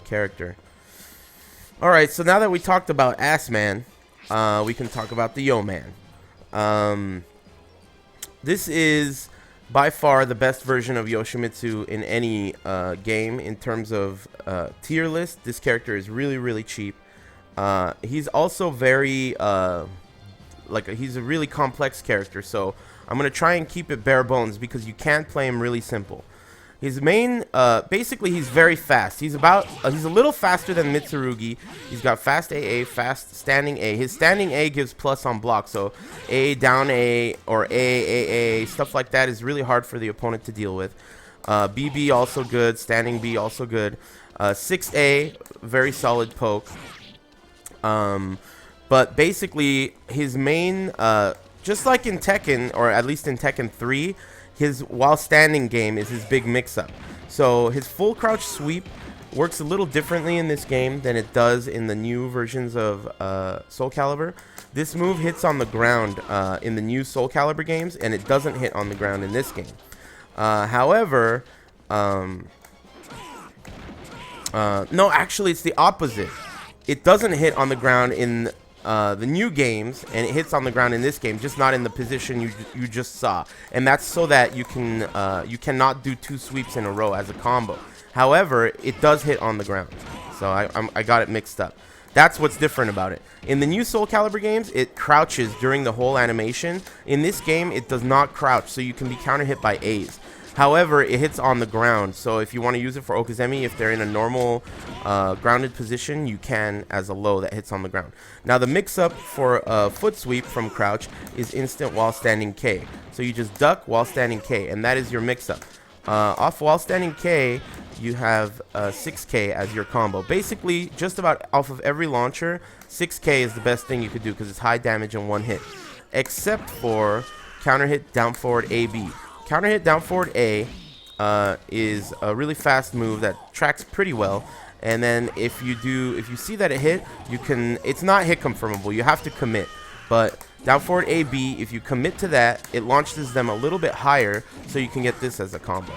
character. Alright, so now that we talked about Ass Man, we can talk about the Yo Man. This is by far the best version of Yoshimitsu in any game in terms of tier list. This character is really, really cheap. He's also very, he's a really complex character, so I'm going to try and keep it bare bones because you can't play him really simple. His main, basically he's very fast. He's a little faster than Mitsurugi. He's got fast AA, fast standing A. His standing A gives plus on block, so A, down A, or A, stuff like that is really hard for the opponent to deal with. BB also good, standing B also good. 6A, very solid poke. But basically his main, just like in Tekken, or at least in Tekken 3, his while standing game is his big mix-up. So his full crouch sweep works a little differently in this game than it does in the new versions of Soul Calibur. This move hits on the ground in the new Soul Calibur games, and it doesn't hit on the ground in this game. However, no, actually it's the opposite. It doesn't hit on the ground in the new games, and it hits on the ground in this game, just not in the position you just saw. And that's so that you cannot do 2 sweeps in a row as a combo. However, it does hit on the ground, so I got it mixed up. That's what's different about it. In the new Soul Calibur games, it crouches during the whole animation. In this game, it does not crouch, so you can be counter hit by A's. However, it hits on the ground, so if you want to use it for Okuzemi, if they're in a normal grounded position, you can as a low that hits on the ground. Now, the mix-up for foot sweep from crouch is instant while standing K. So you just duck while standing K, and that is your mix-up. Off while standing K, you have 6K as your combo. Basically, just about off of every launcher, 6K is the best thing you could do because it's high damage in one hit. Except for counter hit down forward AB. Counter hit down forward A is a really fast move that tracks pretty well, and then if you see that it hit, it's not hit confirmable, you have to commit. But down forward AB, if you commit to that, it launches them a little bit higher, so you can get this as a combo.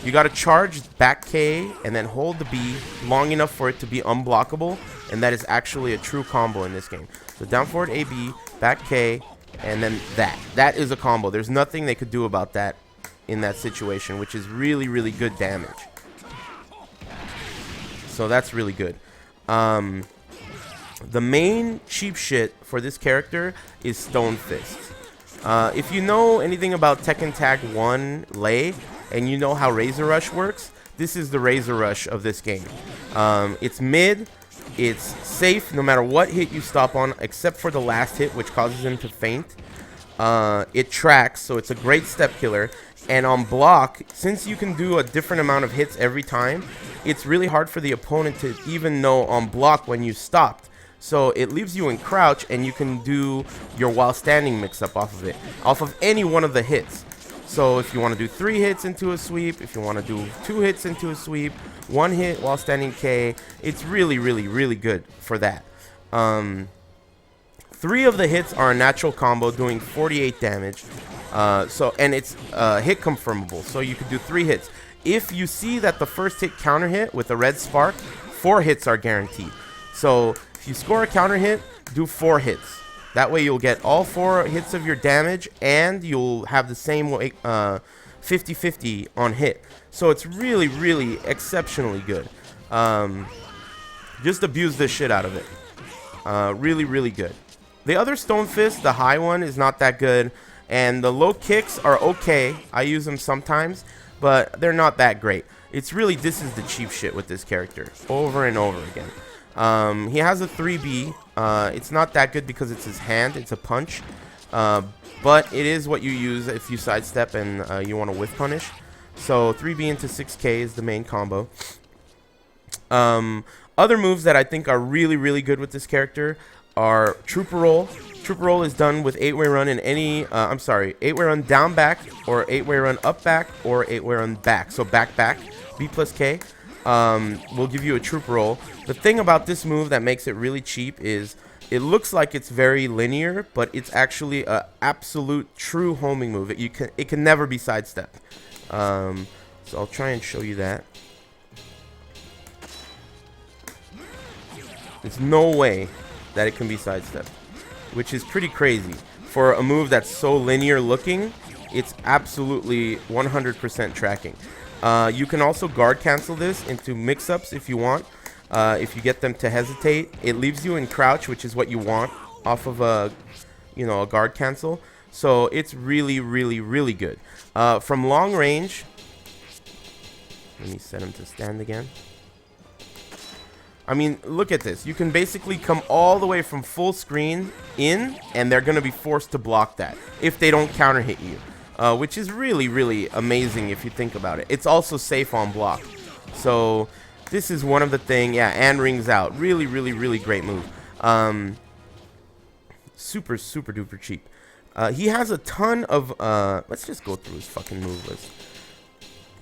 You got to charge back K and then hold the B long enough for it to be unblockable, and that is actually a true combo in this game. So down forward AB, back K, and then that is a combo. There's nothing they could do about that in that situation, which is really, really good damage. So that's really good. The main cheap shit for this character is Stone Fist. If you know anything about Tekken Tag 1 Lei, and you know how Razor Rush works, this is the Razor Rush of this game. It's mid. It's safe no matter what hit you stop on, except for the last hit, which causes him to faint. It tracks, so it's a great step killer. And on block, since you can do a different amount of hits every time, it's really hard for the opponent to even know on block when you stopped. So it leaves you in crouch, and you can do your while standing mix-up off of it, off of any one of the hits. So if you want to do 3 hits into a sweep, if you want to do 2 hits into a sweep, 1 hit while standing K, it's really, really, really good for that. 3 of the hits are a natural combo doing 48 damage. And it's hit confirmable, so you could do 3 hits. If you see that the first hit counter hit with a red spark, 4 hits are guaranteed. So if you score a counter hit, do 4 hits. That way you'll get all 4 hits of your damage, and you'll have the same 50-50 on hit. So it's really, really exceptionally good. Just abuse the shit out of it. Really, really good. The other Stone Fist, the high one, is not that good. And the low kicks are okay. I use them sometimes, but they're not that great. It's really, this is the cheap shit with this character. Over and over again. He has a 3B. It's not that good because it's his hand. It's a punch. But it is what you use if you sidestep and you want to whiff punish. So 3B into 6K is the main combo. Other moves that I think are really, really good with this character are Trooper Roll. Trooper Roll is done with 8-way run in any, 8-way run down back, or 8-way run up back, or 8-way run back. So back, B plus K. Will give you a Trooper Roll. The thing about this move that makes it really cheap is it looks like it's very linear, but it's actually an absolute true homing move. It can never be sidestepped. So I'll try and show you that. There's no way that it can be sidestepped, which is pretty crazy. For a move that's so linear looking, it's absolutely 100% tracking. You can also guard cancel this into mix-ups if you want. If you get them to hesitate, it leaves you in crouch, which is what you want off of a guard cancel. So it's really, really, really good. From long range, let me set him to stand again. I mean, look at this. You can basically come all the way from full screen in, and they're going to be forced to block that if they don't counter hit you, which is really, really amazing if you think about it. It's also safe on block. So this is one of the things. Yeah, and rings out. Really, really, really great move. Super, super duper cheap. He has a ton of, let's just go through his fucking move list.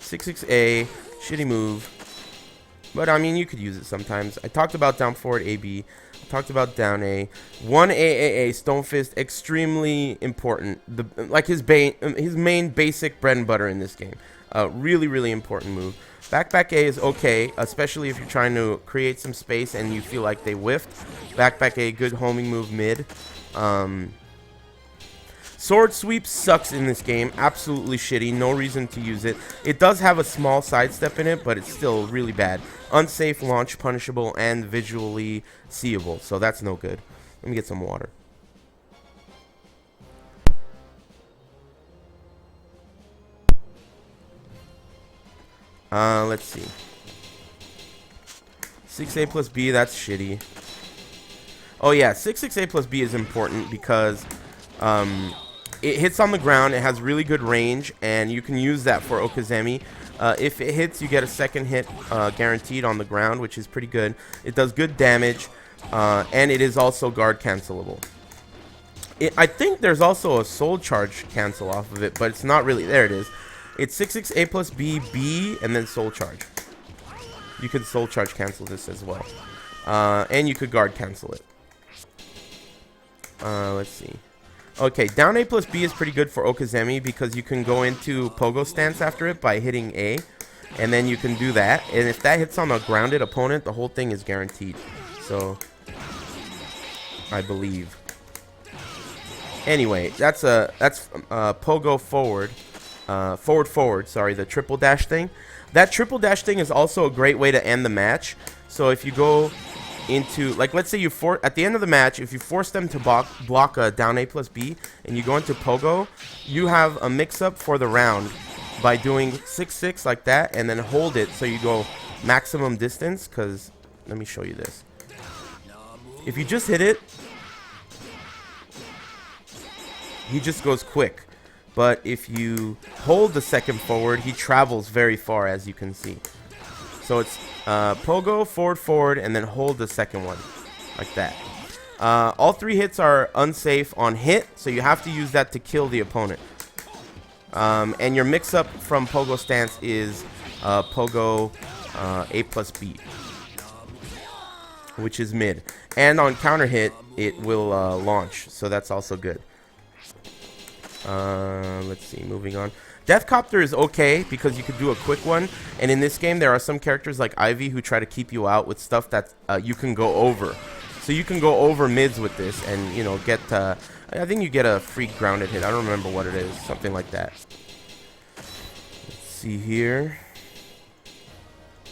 6-6A, shitty move. But, I mean, you could use it sometimes. I talked about down forward AB. I talked about down A. 1 AAA, Stone Fist, extremely important. Like his main basic bread and butter in this game. Really, really important move. Back A is okay, especially if you're trying to create some space and you feel like they whiffed. Back A, good homing move mid. Sword sweep sucks in this game. Absolutely shitty. No reason to use it. It does have a small sidestep in it, but it's still really bad. Unsafe, launch punishable, and visually seeable. So that's no good. Let me get some water. Let's see. 6A plus B, that's shitty. Oh yeah, 6-6A plus B is important because it hits on the ground, it has really good range, and you can use that for Okazemi. If it hits, you get a second hit guaranteed on the ground, which is pretty good. It does good damage, and it is also guard cancelable. I think there's also a soul charge cancel off of it, but it's not really. There it is. It's 6-6A plus B, B, and then soul charge. You could soul charge cancel this as well. And you could guard cancel it. Let's see. Okay, down A plus B is pretty good for Okazemi because you can go into pogo stance after it by hitting A. And then you can do that. And if that hits on a grounded opponent, the whole thing is guaranteed. So, I believe. Anyway, that's pogo forward. Forward, sorry, the triple dash thing. That triple dash thing is also a great way to end the match. So if you go into, like, let's say you at the end of the match, if you force them to block a down A plus B and you go into pogo, you have a mix-up for the round by doing 6-6 like that and then hold it so you go maximum distance. Because let me show you this. If you just hit it, he just goes quick. But if you hold the second forward, he travels very far, as you can see. So it's pogo, forward, and then hold the second one, like that. All three hits are unsafe on hit, so you have to use that to kill the opponent. And your mix-up from pogo stance is pogo A plus B, which is mid. And on counter hit, it will launch, so that's also good. Let's see, moving on. Deathcopter is okay because you could do a quick one, and in this game there are some characters like Ivy who try to keep you out with stuff that you can go over. So you can go over mids with this and, you know, get I think you get a free grounded hit. I don't remember what it is, something like that. Let's see here.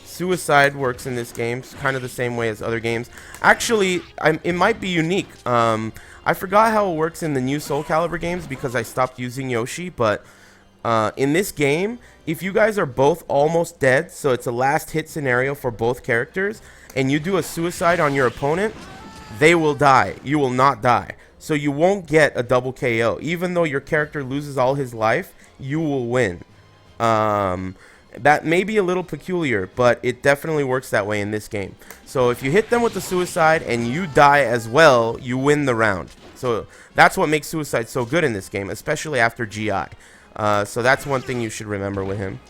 Suicide works in this game, kind of the same way as other games. Actually, it might be unique. I forgot how it works in the new Soul Calibur games because I stopped using Yoshi, but in this game, if you guys are both almost dead, so it's a last hit scenario for both characters, and you do a suicide on your opponent, they will die. You will not die. So you won't get a double KO. Even though your character loses all his life, you will win. That may be a little peculiar, but it definitely works that way in this game. So if you hit them with the suicide and you die as well, you win the round. So that's what makes suicide so good in this game, especially after GI. So that's one thing you should remember with him.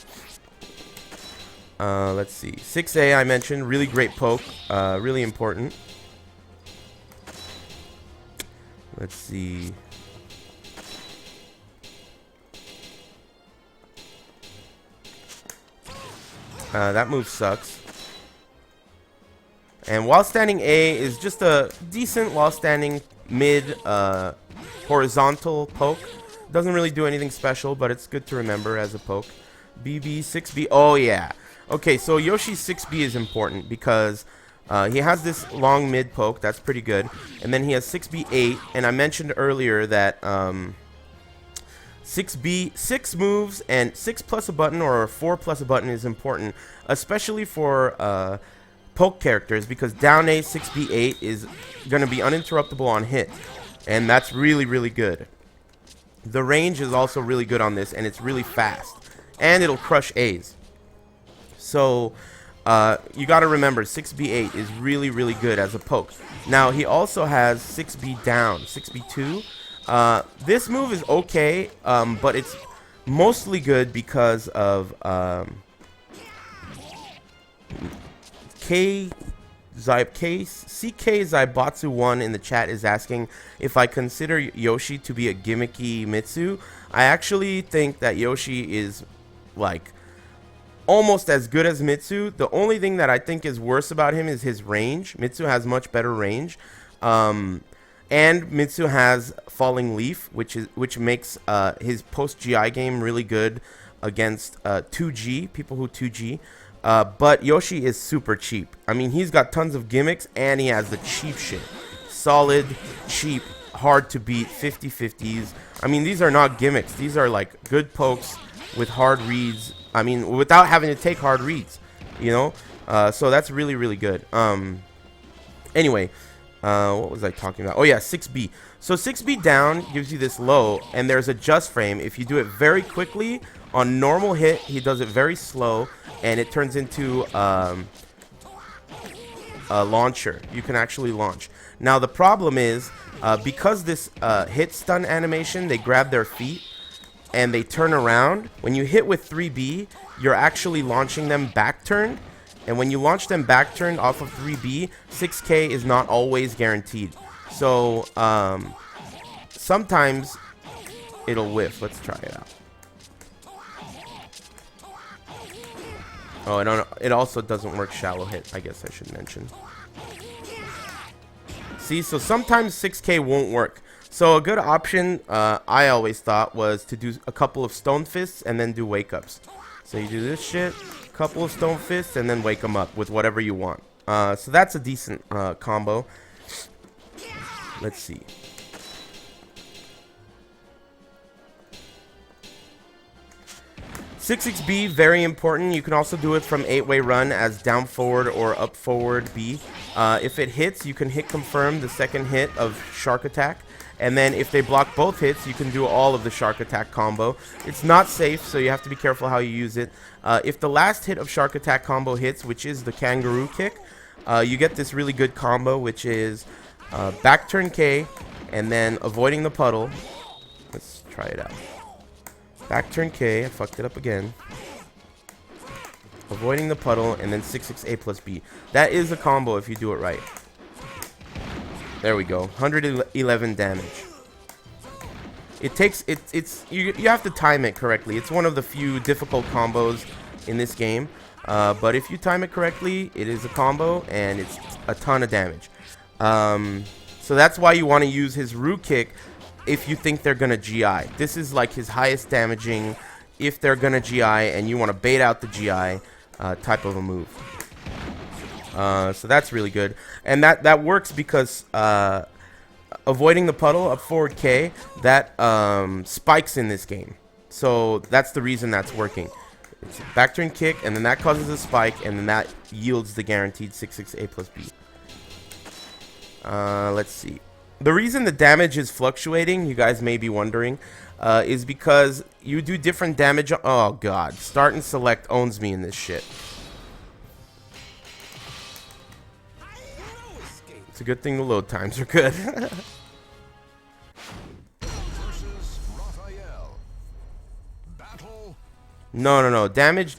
Let's see. 6A I mentioned, really great poke, really important. Let's see. That move sucks. And while standing A is just a decent while standing mid horizontal poke. Doesn't really do anything special, but it's good to remember as a poke. BB, 6B. Oh, yeah. Okay, so Yoshi's 6B is important because he has this long mid poke. That's pretty good. And then he has 6B 8. And I mentioned earlier that 6B, 6 moves and 6 plus a button or 4 plus a button is important, especially for poke characters, because down A 6B 8 is going to be uninterruptible on hit. And that's really, really good. The range is also really good on this, and it's really fast. And it'll crush A's. So, you got to remember, 6B8 is really, really good as a poke. Now, he also has 6B down, 6B2. This move is okay, but it's mostly good because of CK Zaibatsu 1 in the chat is asking if I consider Yoshi to be a gimmicky Mitsu. I actually think that Yoshi is like almost as good as Mitsu. The only thing that I think is worse about him is his range. Mitsu has much better range, and Mitsu has Falling Leaf, which makes his post GI game really good against 2G people who 2G. But Yoshi is super cheap. I mean, he's got tons of gimmicks, and he has the cheap shit. Solid, cheap, hard to beat, 50-50s. I mean, these are not gimmicks. These are like good pokes with hard reads. I mean, without having to take hard reads, you know? So that's really, really good. Anyway, what was I talking about? Oh, yeah, 6B. So 6B down gives you this low, and there's a just frame. If you do it very quickly, on normal hit, he does it very slow, and it turns into a launcher. You can actually launch. Now, the problem is, because this hit stun animation, they grab their feet, and they turn around. When you hit with 3B, you're actually launching them back turned. And when you launch them back turned off of 3B, 6K is not always guaranteed. So, sometimes it'll whiff. Let's try it out. Oh, it also doesn't work shallow hit, I guess I should mention. See, so sometimes 6K won't work. So a good option, I always thought, was to do a couple of stone fists and then do wake ups. So you do this shit, couple of stone fists, and then wake them up with whatever you want. So that's a decent combo. Let's see. 6-6B, very important. You can also do it from 8-way run as down forward or up forward B. If it hits, you can hit confirm the second hit of shark attack. And then if they block both hits, you can do all of the shark attack combo. It's not safe, so you have to be careful how you use it. If the last hit of shark attack combo hits, which is the kangaroo kick, you get this really good combo, which is back turn K and then avoiding the puddle. Let's try it out. Back turn K, I fucked it up again. Avoiding the puddle, and then 6-6 A plus B. That is a combo if you do it right. There we go, 111 damage. It takes, you have to time it correctly. It's one of the few difficult combos in this game. But if you time it correctly, it is a combo, and it's a ton of damage. So that's why you want to use his Roo kick if you think they're gonna GI. This is like his highest damaging if they're gonna GI and you want to bait out the GI type of a move. So that's really good, and that works because avoiding the puddle up forward K, that spikes in this game. So that's the reason that's working. It's a back turn kick, and then that causes a spike, and then that yields the guaranteed 6-6 A plus B. Let's see. The reason the damage is fluctuating, you guys may be wondering, is because you do different damage. Oh god, start and select owns me in this shit. It's a good thing the load times are good. No. Damage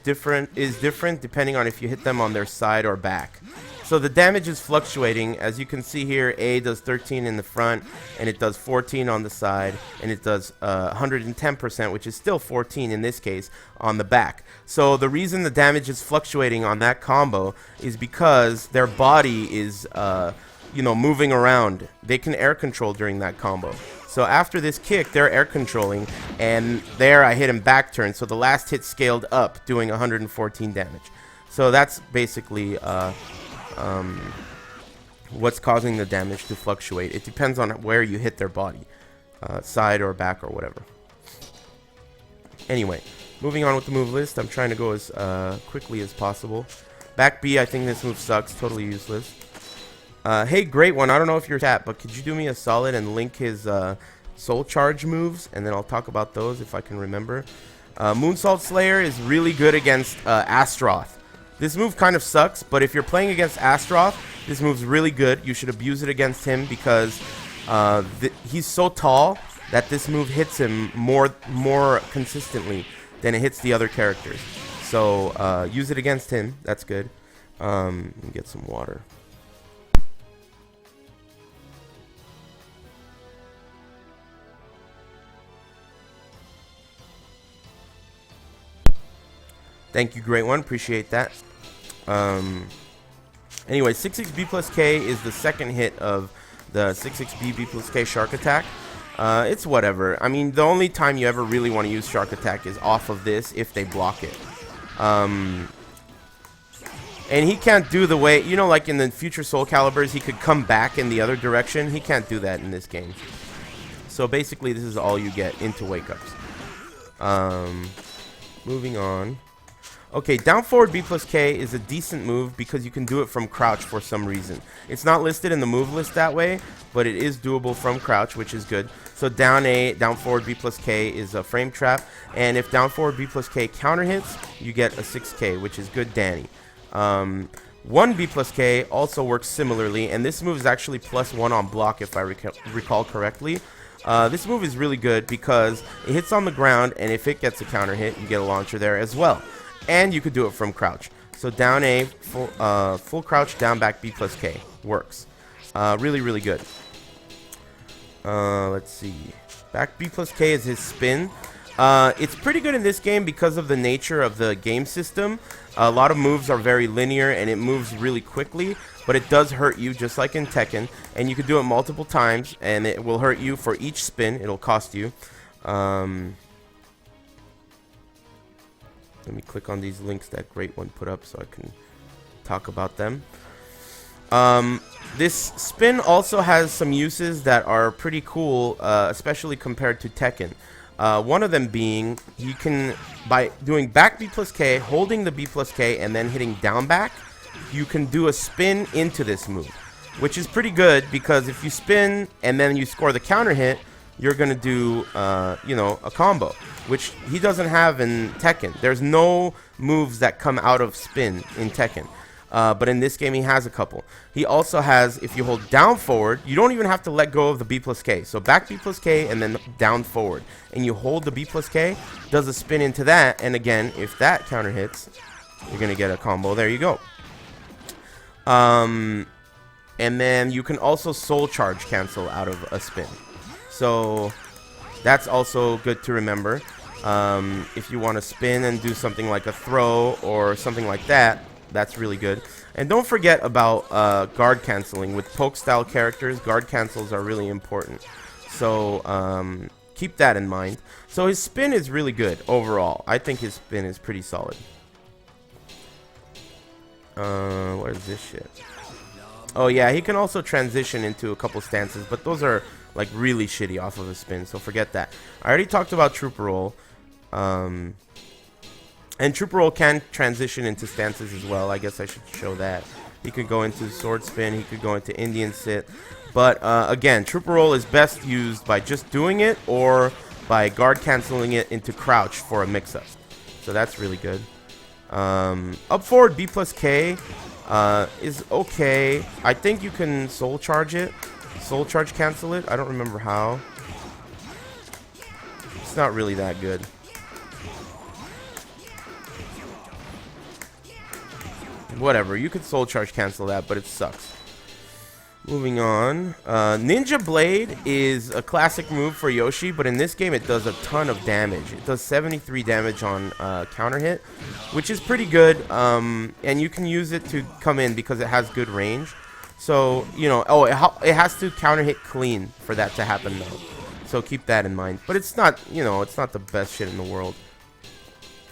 is different depending on if you hit them on their side or back. So the damage is fluctuating. As you can see here, A does 13 in the front, and it does 14 on the side, and it does 110%, which is still 14 in this case, on the back. So the reason the damage is fluctuating on that combo is because their body is, you know, moving around. They can air control during that combo. So after this kick, they're air controlling, and there I hit him back turn. So the last hit scaled up, doing 114 damage. So that's basically what's causing the damage to fluctuate. It depends on where you hit their body, side or back or whatever. Anyway, moving on with the move list. I'm trying to go as quickly as possible. Back B, I think this move sucks. Totally useless. Hey, great one. I don't know if you're chat, but could you do me a solid and link his soul charge moves, and then I'll talk about those if I can remember. Moonsault Slayer is really good against Astroth. This move kind of sucks, but if you're playing against Astroth, this move's really good. You should abuse it against him because he's so tall that this move hits him more consistently than it hits the other characters. So use it against him. That's good. Let me get some water. Thank you, great one. Appreciate that. Anyway, 66B plus K is the second hit of the 66B plus K Shark Attack. It's whatever. I mean, the only time you ever really want to use Shark Attack is off of this if they block it. And he can't do the way, you know, like in the future Soul Caliburs, he could come back in the other direction. He can't do that in this game. So basically, this is all you get into wake-ups. Moving on. Okay, down forward B plus K is a decent move because you can do it from crouch for some reason. It's not listed in the move list that way, but it is doable from crouch, which is good. So down A, down forward B plus K is a frame trap, and if down forward B plus K counter hits, you get a 6K, which is good Danny. 1B plus K also works similarly, and this move is actually +1 on block if I recall correctly. This move is really good because it hits on the ground, and if it gets a counter hit, you get a launcher there as well. And you could do it from crouch. So down A, full crouch, down back B plus K. Works. Really, really good. Let's see. Back B plus K is his spin. It's pretty good in this game because of the nature of the game system. A lot of moves are very linear and it moves really quickly, but it does hurt you just like in Tekken. And you can do it multiple times and it will hurt you for each spin. It'll cost you. Let me click on these links that Great One put up so I can talk about them. This spin also has some uses that are pretty cool, especially compared to Tekken. One of them being, you can, by doing back B plus K, holding the B plus K, and then hitting down back, you can do a spin into this move, which is pretty good because if you spin and then you score the counter hit, you're going to do, you know, a combo, which he doesn't have in Tekken. There's no moves that come out of spin in Tekken. But in this game, he has a couple. He also has, if you hold down forward, you don't even have to let go of the B plus K. So back B plus K and then down forward. And you hold the B plus K, does a spin into that. And again, if that counter hits, you're going to get a combo. There you go. And then you can also soul charge cancel out of a spin. So that's also good to remember. If you want to spin and do something like a throw or something like that, that's really good. And don't forget about guard canceling. With poke style characters, guard cancels are really important. So keep that in mind. So his spin is really good overall. I think his spin is pretty solid. What is this shit? Oh yeah, he can also transition into a couple stances, but those are like really shitty off of a spin, so forget that. I already talked about Trooper Roll. And Trooper Roll can transition into stances as well. I guess I should show that. He could go into Sword Spin, he could go into Indian Sit. But again, Trooper Roll is best used by just doing it or by guard canceling it into crouch for a mix-up. So that's really good. Up forward B plus K is okay. I think you can soul charge it. Soul charge cancel it. I don't remember how. It's not really that good. whatever. You could soul charge cancel that, but it sucks. Moving on. Ninja Blade is a classic move for Yoshi, but in this game it does a ton of damage. It does 73 damage on counter hit, which is pretty good. And you can use it to come in because it has good range. So, you know, it has to counter hit clean for that to happen though. So keep that in mind. But it's not, you know, it's not the best shit in the world.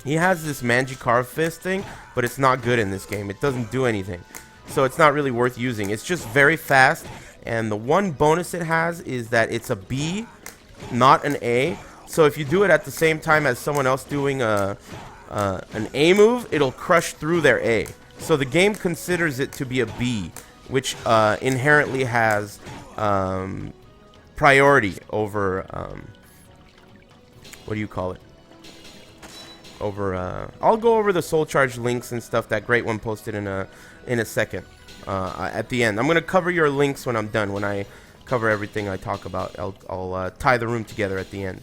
He has this Manji-Carve Fist thing, but it's not good in this game. It doesn't do anything. So it's not really worth using. It's just very fast, and the one bonus it has is that it's a B, not an A. So if you do it at the same time as someone else doing an A move, it'll crush through their A. So the game considers it to be a B, which inherently has priority over what do you call it? Over I'll go over the soul charge links and stuff that Great One posted in a second at the end. I'm gonna cover your links when I'm done. When I cover everything I talk about, I'll tie the room together at the end.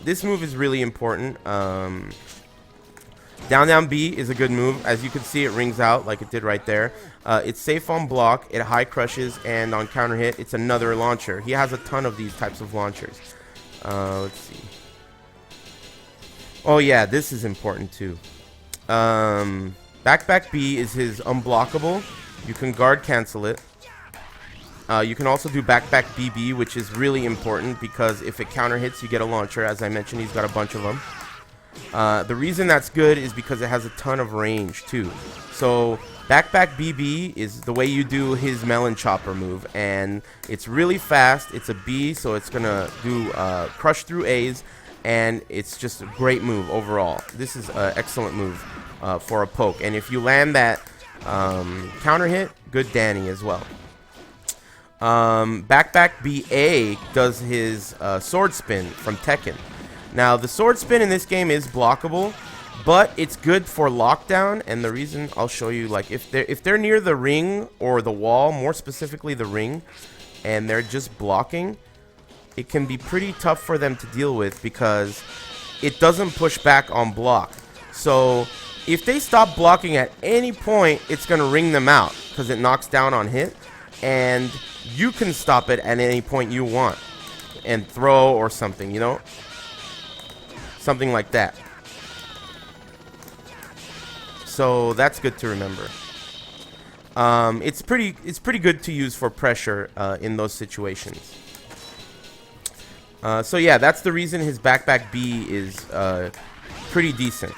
This move is really important. Down down B is a good move. As you can see, it rings out like it did right there. It's safe on block, it high crushes, and on counter hit it's another launcher. He has a ton of these types of launchers. Let's see. Oh yeah, this is important too. Back B is his unblockable. You can guard cancel it. You can also do back BB, which is really important because if it counter hits, you get a launcher. As I mentioned, he's got a bunch of them. The reason that's good is because it has a ton of range too. So back BB is the way you do his melon chopper move, and it's really fast. It's a B, so it's gonna do crush through A's. And it's just a great move overall. This is an excellent move for a poke. And if you land that counter hit, good Danny as well. Back BA does his sword spin from Tekken. Now, the sword spin in this game is blockable, but it's good for lockdown. And the reason I'll show you, like, if they're near the ring or the wall, more specifically the ring, and they're just blocking, it can be pretty tough for them to deal with because it doesn't push back on block. So if they stop blocking at any point, it's going to ring them out because it knocks down on hit. And you can stop it at any point you want and throw or something, you know? Something like that. So that's good to remember. It's pretty good to use for pressure in those situations. So yeah, that's the reason his back B is pretty decent.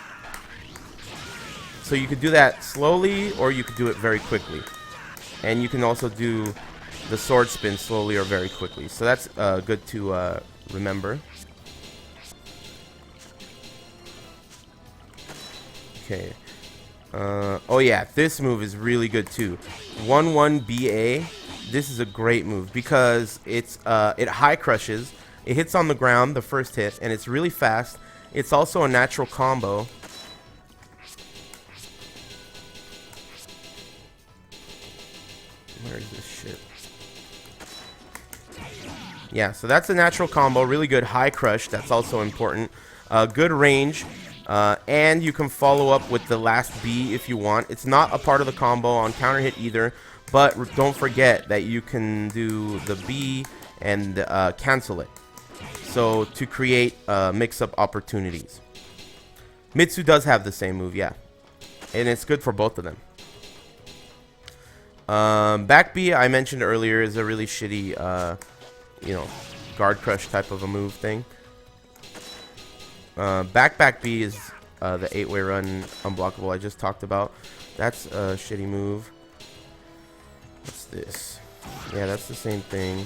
So you could do that slowly, or you could do it very quickly. And you can also do the sword spin slowly or very quickly. So that's good to remember. Okay. Oh yeah, this move is really good too. 1-1 BA. This is a great move because it high crushes. It hits on the ground, the first hit, and it's really fast. It's also a natural combo. Where is this shit? Yeah, so that's a natural combo. Really good high crush. That's also important. Good range. And you can follow up with the last B if you want. It's not a part of the combo on counter hit either. But don't forget that you can do the B and cancel it. So to create mix-up opportunities. Mitsu does have the same move, yeah. And it's good for both of them. Back B, I mentioned earlier, is a really shitty, you know, guard crush type of a move thing. Back B is the 8-way run unblockable I just talked about. That's a shitty move. What's this? Yeah, that's the same thing.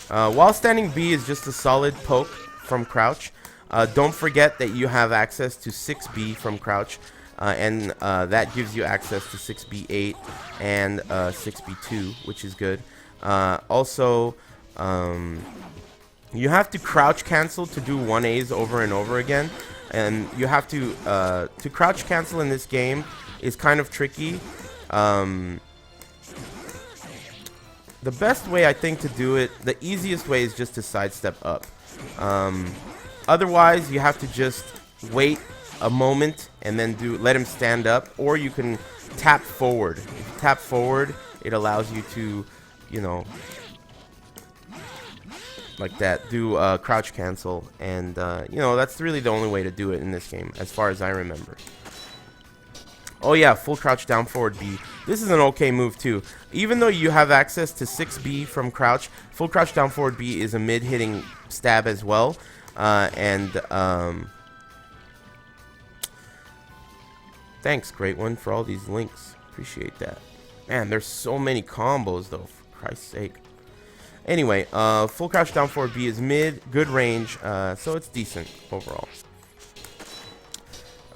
While standing B is just a solid poke from crouch. Don't forget that you have access to 6B from crouch, and that gives you access to 6B8 and 6B2, which is good. Also, you have to crouch cancel to do 1As over and over again, and you have to crouch cancel in this game is kind of tricky. The best way I think to do it, the easiest way is just to sidestep up. Otherwise, you have to just wait a moment and then let him stand up, or you can tap forward. If you tap forward, it allows you to, you know, like that, do crouch cancel, and you know, that's really the only way to do it in this game, as far as I remember. Oh yeah, full crouch down forward B. This is an okay move too. Even though you have access to 6B from crouch, full crouch down forward B is a mid-hitting stab as well. Thanks, Great One, for all these links. Appreciate that. Man, there's so many combos though, for Christ's sake. Anyway, full crouch down forward B is mid, good range, so it's decent overall.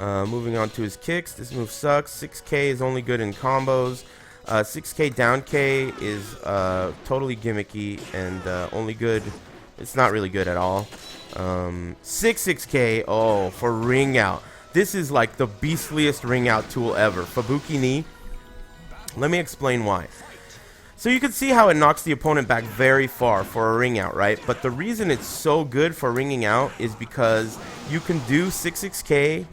Moving on to his kicks. This move sucks. 6K is only good in combos. 6K down K is totally gimmicky and only good. It's not really good at all. 6K, oh, for ring out. This is like the beastliest ring out tool ever. Fubuki knee. Let me explain why. So you can see how it knocks the opponent back very far for a ring out, right? But the reason it's so good for ringing out is because you can do 6K.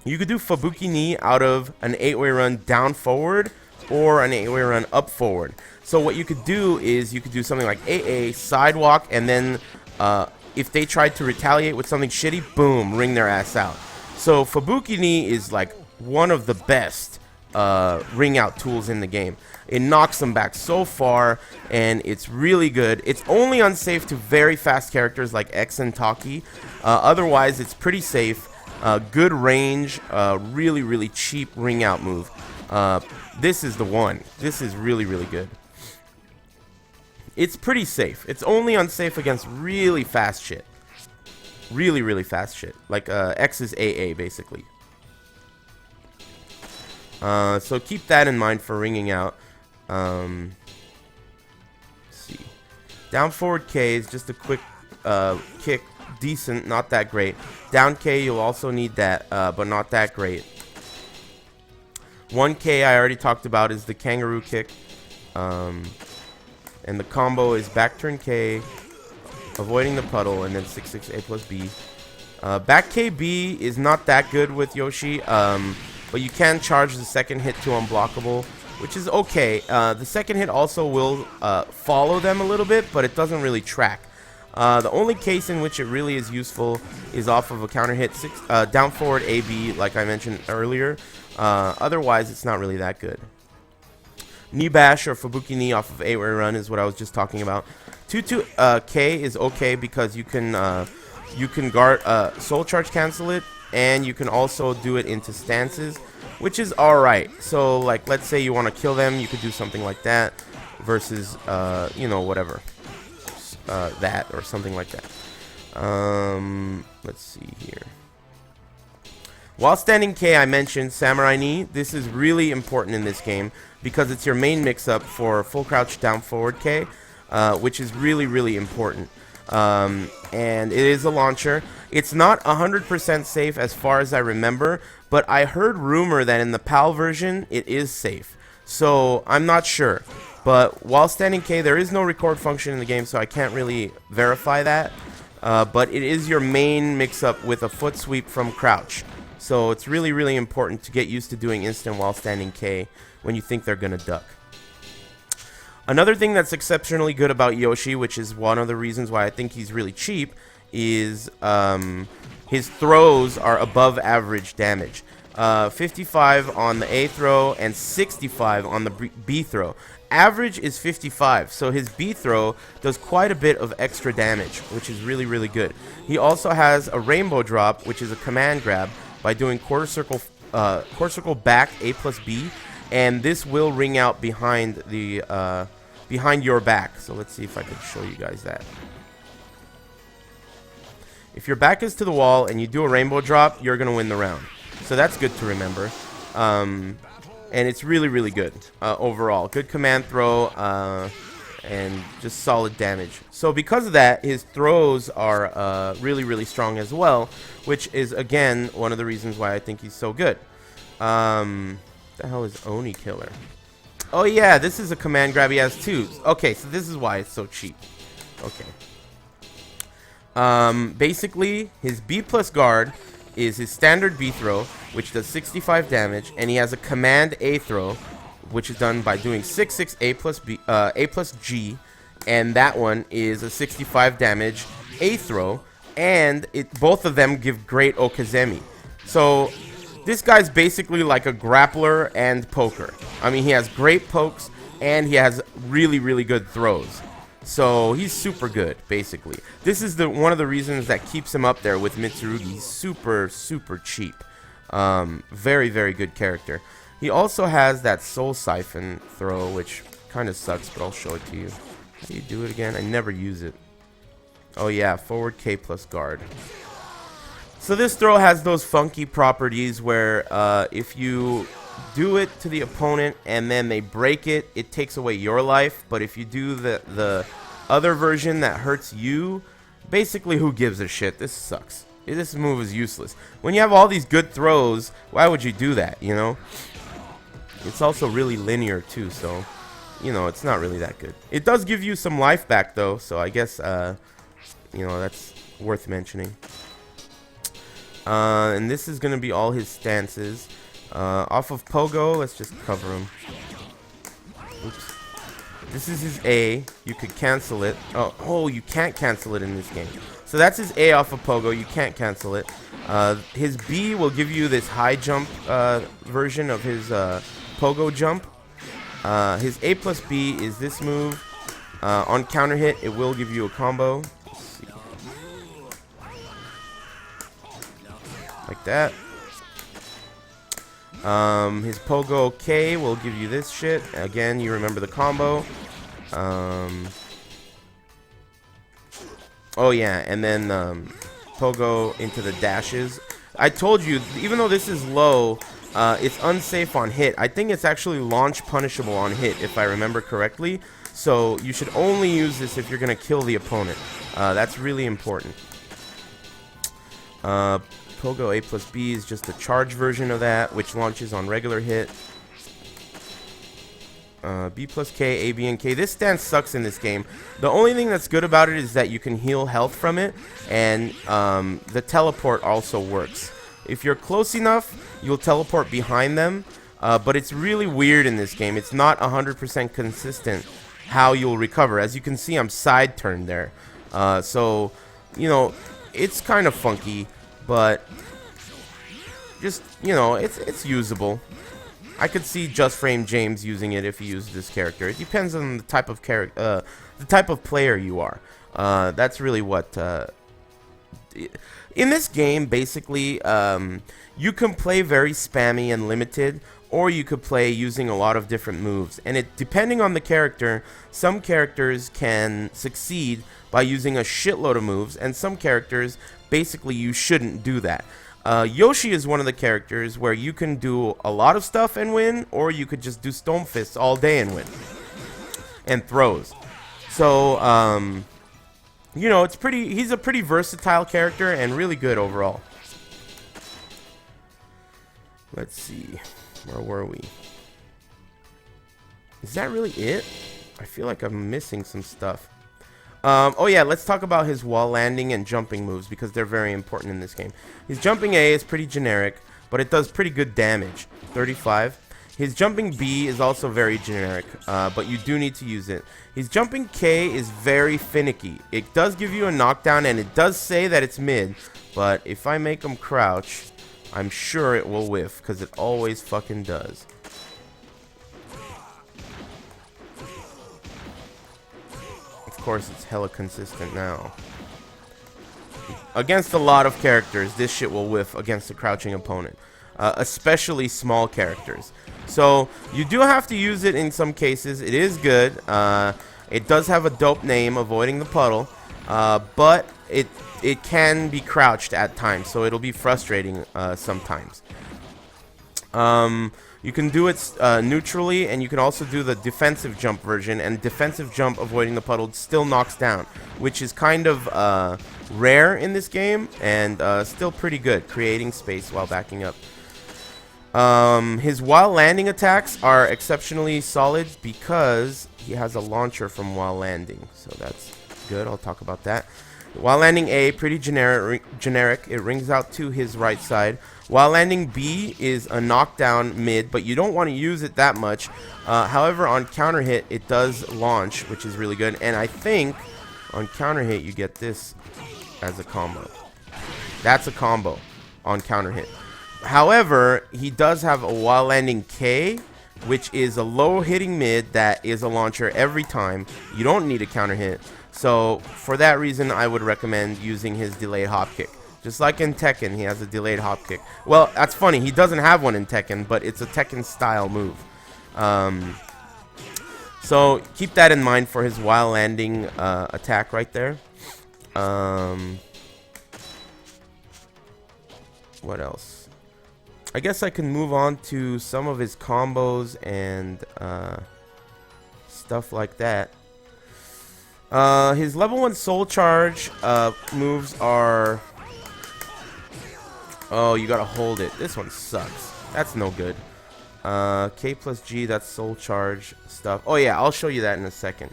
You could do Fubuki knee out of an 8-way run down forward or an 8-way run up forward. So what you could do is you could do something like AA, sidewalk, and then if they tried to retaliate with something shitty, boom, ring their ass out. So Fubuki knee is like one of the best ring out tools in the game. It knocks them back so far, and it's really good. It's only unsafe to very fast characters like X and Taki. Otherwise, it's pretty safe. Good range, really, really cheap ring out move. This is the one. This is really, really good. It's pretty safe. It's only unsafe against really fast shit. Really, really fast shit. Like X is AA, basically. So keep that in mind for ringing out. Let's see. Down forward K is just a quick kick. Decent, not that great. Down K, you'll also need that, but not that great. 1K, I already talked about, is the kangaroo kick. And the combo is back turn K, avoiding the puddle, and then 6A plus B. Back KB is not that good with Yoshi, but you can charge the second hit to unblockable, which is okay. The second hit also will follow them a little bit, but it doesn't really track. The only case in which it really is useful is off of a counter hit, down forward AB, like I mentioned earlier. Otherwise, it's not really that good. Knee bash or Fubuki knee off of 8-way run is what I was just talking about. 2-2K is okay because you can guard soul charge cancel it, and you can also do it into stances, which is alright. So like, let's say you want to kill them, you could do something like that versus you know, whatever. That or something like that. Let's see here. While standing K, I mentioned Samurai Knee. This is really important in this game because it's your main mix-up for full crouch down forward K, which is really, really important. And it is a launcher. It's not 100% safe as far as I remember, but I heard rumor that in the PAL version, it is safe. So I'm not sure. But while standing K, there is no record function in the game, so I can't really verify that. But it is your main mix-up with a foot sweep from crouch. So it's really, really important to get used to doing instant while standing K when you think they're going to duck. Another thing that's exceptionally good about Yoshi, which is one of the reasons why I think he's really cheap, is his throws are above average damage. 55 on the A throw and 65 on the B throw. Average is 55, so his B throw does quite a bit of extra damage, which is really, really good. He also has a rainbow drop, which is a command grab by doing quarter circle back A plus B, and this will ring out behind the behind your back. So let's see if I can show you guys that. If your back is to the wall and you do a rainbow drop, you're gonna win the round. So that's good to remember. And it's really, really good overall. Good command throw and just solid damage. So because of that, his throws are really, really strong as well, which is, again, one of the reasons why I think he's so good. What the hell is Oni Killer? Oh, yeah, this is a command grab he has too. Okay, so this is why it's so cheap. Okay. Basically, his B plus guard is his standard B throw, which does 65 damage, and he has a command A throw, which is done by doing 6/6 A plus G, and that one is a 65 damage A throw, and both of them give great Okazemi. So this guy's basically like a grappler and poker. I mean, he has great pokes, and he has really, really good throws. So he's super good, basically. This is one of the reasons that keeps him up there with Mitsurugi. He's super, super cheap. Very, very good character. He also has that Soul Siphon throw, which kind of sucks, but I'll show it to you. How do you do it again? I never use it. Oh yeah, forward K plus guard. So this throw has those funky properties where if you do it to the opponent and then they break it, it takes away your life. But if you do the other version that hurts you, basically who gives a shit? This sucks. This move is useless. When you have all these good throws, why would you do that, you know? It's also really linear too, so, you know, it's not really that good. It does give you some life back though, so I guess, you know, that's worth mentioning. And this is going to be all his stances. Off of Pogo, let's just cover him. Oops. This is his A. You could cancel it. Oh, you can't cancel it in this game. So that's his A off of Pogo. You can't cancel it. His B will give you this high jump version of his Pogo jump. His A plus B is this move. On counter hit, it will give you a combo. Let's see. Like that. His Pogo K will give you this shit. Again, you remember the combo. Oh yeah, and then Pogo into the dashes. I told you, even though this is low, it's unsafe on hit. I think it's actually launch punishable on hit, if I remember correctly. So you should only use this if you're going to kill the opponent. That's really important. Pogo A plus B is just a charge version of that, which launches on regular hit. B plus K, A, B, and K. This stance sucks in this game. The only thing that's good about it is that you can heal health from it, and the teleport also works. If you're close enough, you'll teleport behind them, but it's really weird in this game. It's not 100% consistent how you'll recover. As you can see, I'm side turned there. So, you know, it's kind of funky. But just, you know, it's usable. I could see Just Frame James using it if he used this character. It depends on the type of the type of player you are. That's really what in this game, basically, you can play very spammy and limited, or you could play using a lot of different moves. And it depending on the character, some characters can succeed by using a shitload of moves, and some characters, basically, you shouldn't do that. Yoshi is one of the characters where you can do a lot of stuff and win, or you could just do Stone Fists all day and win. And throws. So, you know, he's a pretty versatile character and really good overall. Let's see. Where were we? Is that really it? I feel like I'm missing some stuff. Oh yeah, let's talk about his wall landing and jumping moves because they're very important in this game. His jumping A is pretty generic, but it does pretty good damage, 35. His jumping B is also very generic, but you do need to use it. His jumping K is very finicky. It does give you a knockdown, and it does say that it's mid, but if I make him crouch, I'm sure it will whiff, because it always fucking does. Of course, it's hella consistent now. Against a lot of characters, this shit will whiff against a crouching opponent. Especially small characters. So, you do have to use it in some cases. It is good. It does have a dope name, Avoiding the Puddle. But it can be crouched at times, so it'll be frustrating sometimes. You can do it neutrally, and you can also do the defensive jump version, and defensive jump Avoiding the Puddle still knocks down, which is kind of rare in this game, and still pretty good, creating space while backing up. His while landing attacks are exceptionally solid because he has a launcher from while landing, so that's good. I'll talk about that. While landing A, pretty generic. It rings out to his right side. While landing B is a knockdown mid, but you don't want to use it that much. However, on counter hit, it does launch, which is really good. And I think on counter hit, you get this as a combo. That's a combo on counter hit. However, he does have a while landing K, which is a low hitting mid that is a launcher every time. You don't need a counter hit. So for that reason, I would recommend using his delayed hop kick. Just like in Tekken, he has a delayed hop kick. Well, that's funny. He doesn't have one in Tekken, but it's a Tekken style move. So keep that in mind for his while landing attack right there. What else? I guess I can move on to some of his combos and stuff like that. His level 1 soul charge moves are... Oh, you gotta hold it. This one sucks. That's no good. K plus G, that's soul charge stuff. Oh yeah, I'll show you that in a second.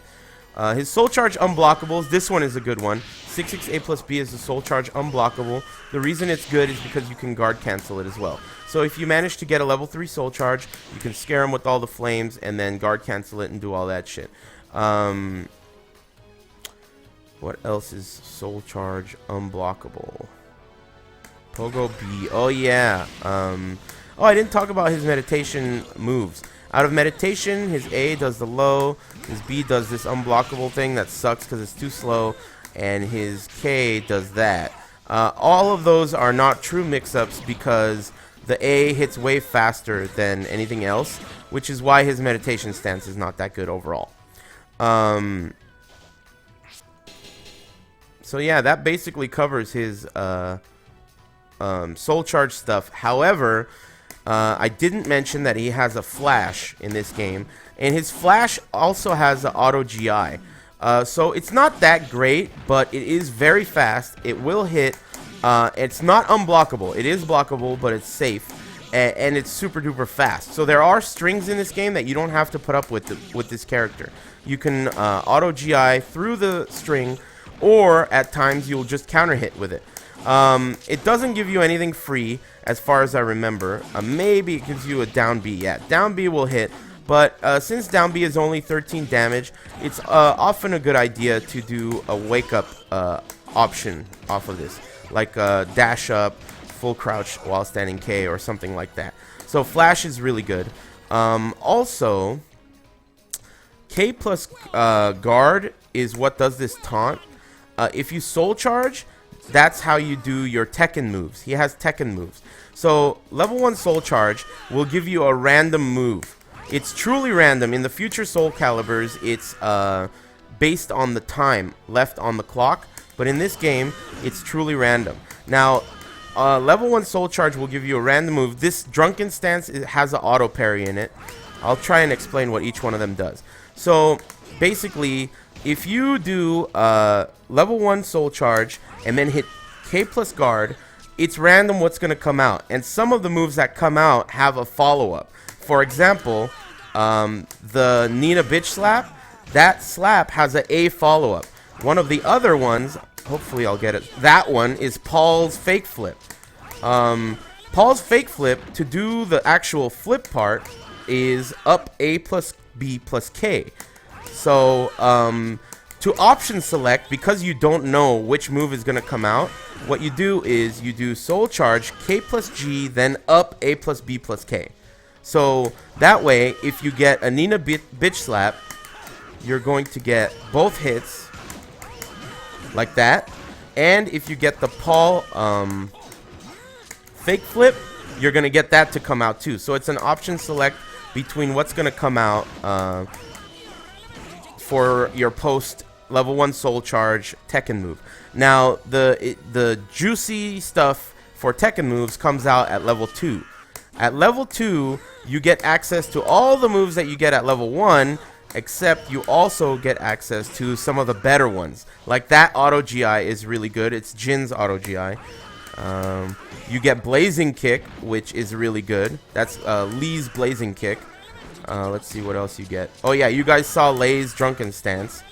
His soul charge unblockables, this one is a good one. 66A plus B is a soul charge unblockable. The reason it's good is because you can guard cancel it as well. So if you manage to get a level 3 soul charge, you can scare him with all the flames and then guard cancel it and do all that shit. What else is soul charge unblockable? Pogo B. Oh yeah. Oh, I didn't talk about his meditation moves. Out of meditation, his A does the low, his B does this unblockable thing that sucks because it's too slow, and his K does that. All of those are not true mix-ups because the A hits way faster than anything else, which is why his meditation stance is not that good overall. So yeah, that basically covers his soul charge stuff. However, I didn't mention that he has a flash in this game, and his flash also has an auto GI. So it's not that great, but it is very fast. It will hit. It's not unblockable. It is blockable, but it's safe, and it's super duper fast. So there are strings in this game that you don't have to put up with this character. You can auto GI through the string, or at times you'll just counter hit with it. It doesn't give you anything free, as far as I remember. Maybe it gives you a down B. Yeah, down B will hit. But since down B is only 13 damage, it's often a good idea to do a wake up option off of this. Like dash up, full crouch while standing K or something like that. So flash is really good. Also, K plus guard is what does this taunt. If you soul charge, that's how you do your Tekken moves. He has Tekken moves. So level 1 soul charge will give you a random move. It's truly random. In the future Soul Caliburs, it's based on the time left on the clock. But in this game, it's truly random. Now, level 1 soul charge will give you a random move. This drunken stance has an auto parry in it. I'll try and explain what each one of them does. So basically, if you do level 1 soul charge and then hit K plus guard, it's random what's going to come out. And some of the moves that come out have a follow-up. For example, the Nina bitch slap, that slap has an A follow-up. One of the other ones, hopefully I'll get it, that one is Paul's fake flip. Paul's fake flip, to do the actual flip part, is up A plus B plus K. So, to option select, because you don't know which move is going to come out, what you do is you do soul charge K plus G, then up A plus B plus K. So that way, if you get a Nina bitch slap, you're going to get both hits like that. And if you get the Paul fake flip, you're going to get that to come out too. So it's an option select between what's going to come out for your post level 1 soul charge Tekken move. Now the juicy stuff for Tekken moves comes out at level 2. At level 2, you get access to all the moves that you get at level 1, except you also get access to some of the better ones. Like that auto GI is really good. It's Jin's auto GI. You get Blazing Kick, which is really good. That's Lee's Blazing Kick. Let's see what else you get. Oh yeah, you guys saw Lei's Drunken Stance.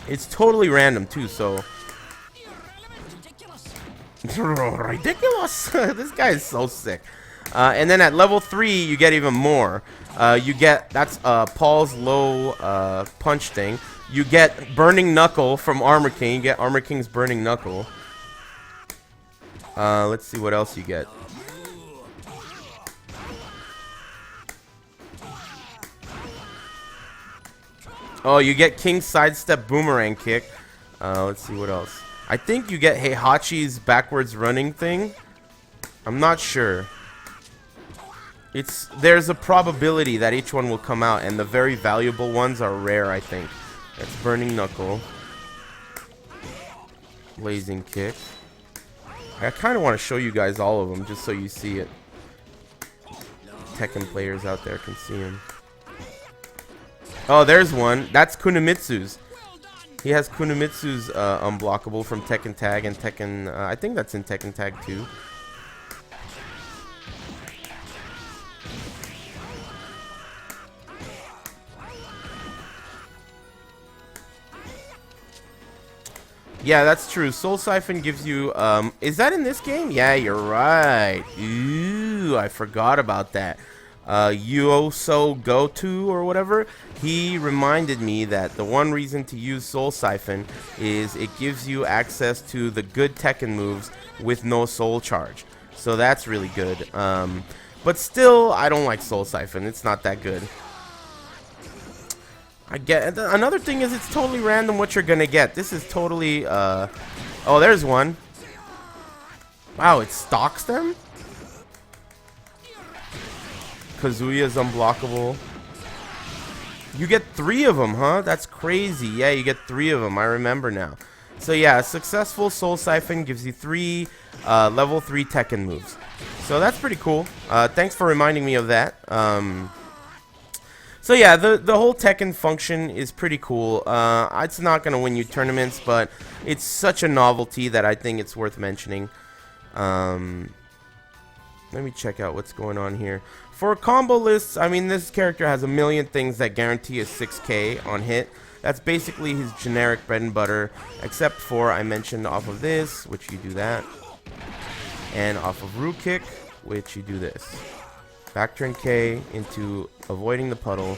It's totally random too, so Ridiculous. This guy is so sick. And then at level 3, you get even more. You get, that's Paul's low punch thing. You get Burning Knuckle from Armor King. You get Armor King's Burning Knuckle. Let's see what else you get. Oh, you get King's Sidestep Boomerang Kick. Let's see what else. I think you get Heihachi's backwards running thing. I'm not sure. There's a probability that each one will come out, and the very valuable ones are rare, I think. That's Burning Knuckle. Blazing Kick. I kind of want to show you guys all of them, just so you see it. Tekken players out there can see them. Oh, there's one. That's Kunimitsu's. He has Kunimitsu's unblockable from Tekken Tag and Tekken... I think that's in Tekken Tag 2. Yeah, that's true. Soul Siphon gives you... is that in this game? Yeah, you're right. Ooh, I forgot about that. Yoso Goto or whatever, he reminded me that the one reason to use Soul Siphon is it gives you access to the good Tekken moves with no soul charge. So that's really good. But still, I don't like Soul Siphon. It's not that good. I get another thing is it's totally random what you're gonna get. This is totally oh, there's one. Wow, it stalks them? Kazuya's unblockable. You get 3 of them, huh? That's crazy. Yeah, you get 3 of them. I remember now. So yeah, a successful Soul Siphon gives you 3 level 3 Tekken moves. So that's pretty cool. Thanks for reminding me of that. So yeah, the whole Tekken function is pretty cool. It's not gonna win you tournaments, but it's such a novelty that I think it's worth mentioning. Let me check out what's going on here. For combo lists, I mean, this character has a million things that guarantee a 6k on hit. That's basically his generic bread and butter, except for I mentioned off of this, which you do that, and off of Root Kick, which you do this. Back turn K into avoiding the puddle,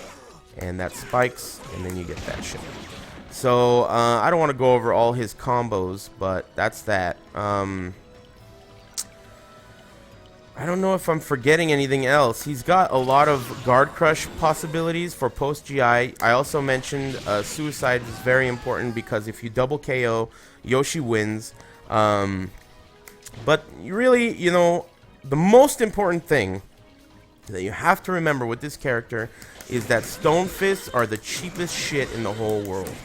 and that spikes, and then you get that shit. So, I don't want to go over all his combos, but that's that. I don't know if I'm forgetting anything else. He's got a lot of guard crush possibilities for post GI. I also mentioned suicide is very important because if you double KO, Yoshi wins. But really, you know, the most important thing that you have to remember with this character is that Stone Fists are the cheapest shit in the whole world.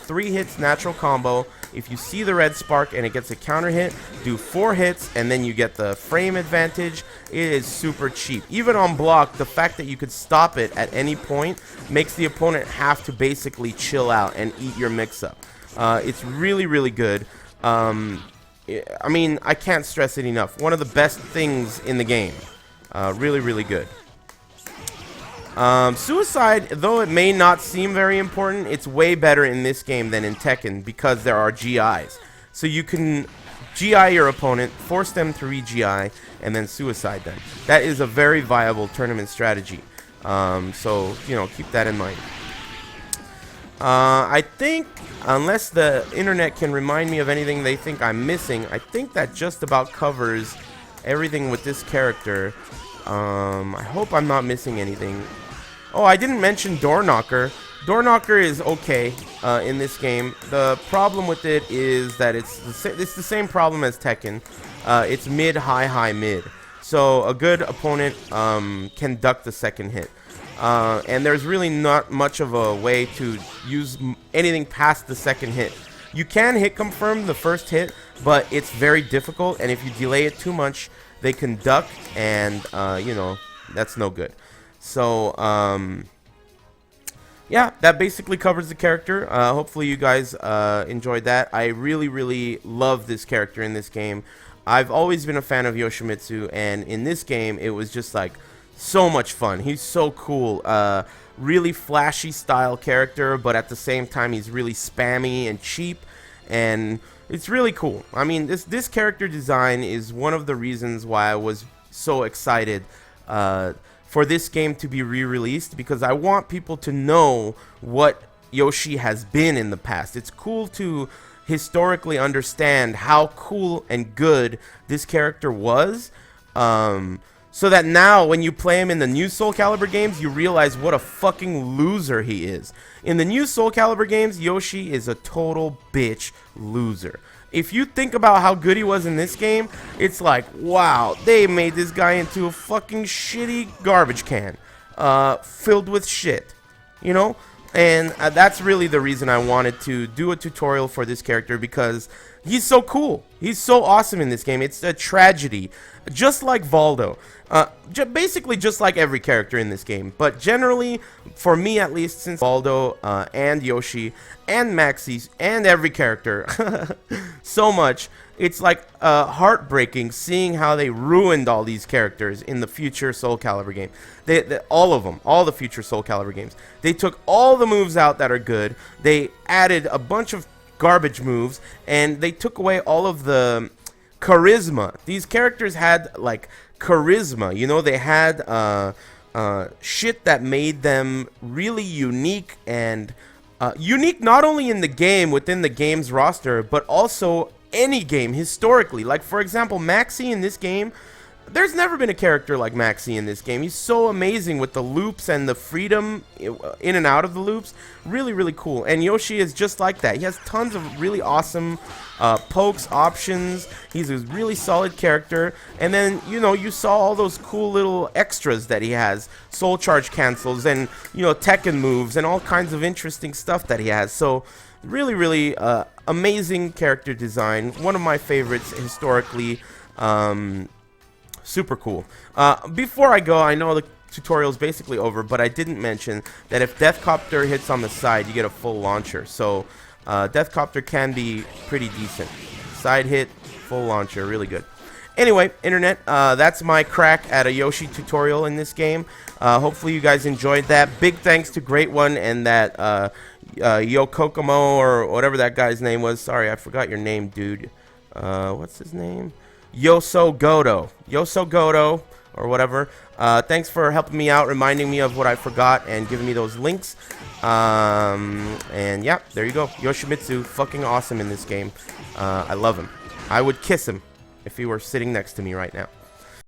3 hits natural combo. If you see the red spark and it gets a counter hit, do 4 hits and then you get the frame advantage. It is super cheap. Even on block, the fact that you could stop it at any point makes the opponent have to basically chill out and eat your mix-up. It's really, really good. I mean, I can't stress it enough. One of the best things in the game. Really, really good. Suicide, though it may not seem very important, it's way better in this game than in Tekken because there are GIs. So you can GI your opponent, force them to re-GI, and then suicide them. That is a very viable tournament strategy. So, you know, keep that in mind. I think, unless the internet can remind me of anything they think I'm missing, I think that just about covers everything with this character. I hope I'm not missing anything. Oh, I didn't mention Door Knocker. Door Knocker is okay in this game. The problem with it is that it's the same problem as Tekken. It's mid, high, high, mid. So a good opponent can duck the second hit. And there's really not much of a way to use anything past the second hit. You can hit confirm the first hit, but it's very difficult. And if you delay it too much, they can duck, and you know, that's no good. So yeah, that basically covers the character. Hopefully you guys enjoyed that. I really, really love this character in this game. I've always been a fan of Yoshimitsu, and in this game it was just like so much fun. He's so cool. Really flashy style character, but at the same time he's really spammy and cheap, and it's really cool. I mean, this character design is one of the reasons why I was so excited for this game to be re-released, because I want people to know what Yoshi has been in the past. It's cool to historically understand how cool and good this character was, so that now when you play him in the new Soul Calibur games, you realize what a fucking loser he is. In the new Soul Calibur games, Yoshi is a total bitch loser. If you think about how good he was in this game, it's like, wow, they made this guy into a fucking shitty garbage can, filled with shit, you know? And that's really the reason I wanted to do a tutorial for this character, because he's so cool. He's so awesome in this game. It's a tragedy. Just like Valdo. Basically just like every character in this game. But generally, for me at least, since Valdo and Yoshi and Maxi and every character so much, it's like heartbreaking seeing how they ruined all these characters in the future Soul Calibur game. All of them, all the future Soul Calibur games. They took all the moves out that are good. They added a bunch of garbage moves, and they took away all of the charisma. These characters had like charisma, you know. They had shit that made them really unique, and unique not only in the game, within the game's roster, but also any game historically. Like, for example, Maxi in this game, there's never been a character like Maxi in this game. He's so amazing with the loops and the freedom in and out of the loops. Really, really cool. And Yoshi is just like that. He has tons of really awesome pokes, options. He's a really solid character. And then, you know, you saw all those cool little extras that he has. Soul Charge cancels and, you know, Tekken moves and all kinds of interesting stuff that he has. So, really, really amazing character design. One of my favorites historically. Super cool. Before I go, I know the tutorial is basically over, but I didn't mention that if Deathcopter hits on the side, you get a full launcher. So Deathcopter can be pretty decent. Side hit, full launcher, really good. Anyway, Internet, that's my crack at a Yoshi tutorial in this game. Hopefully you guys enjoyed that. Big thanks to Great One and that Yo Kokomo, or whatever that guy's name was. Sorry, I forgot your name, dude. What's his name? Yoso Godo, or whatever. Thanks for helping me out, reminding me of what I forgot, and giving me those links. And yeah, there you go. Yoshimitsu, fucking awesome in this game. I love him. I would kiss him if he were sitting next to me right now.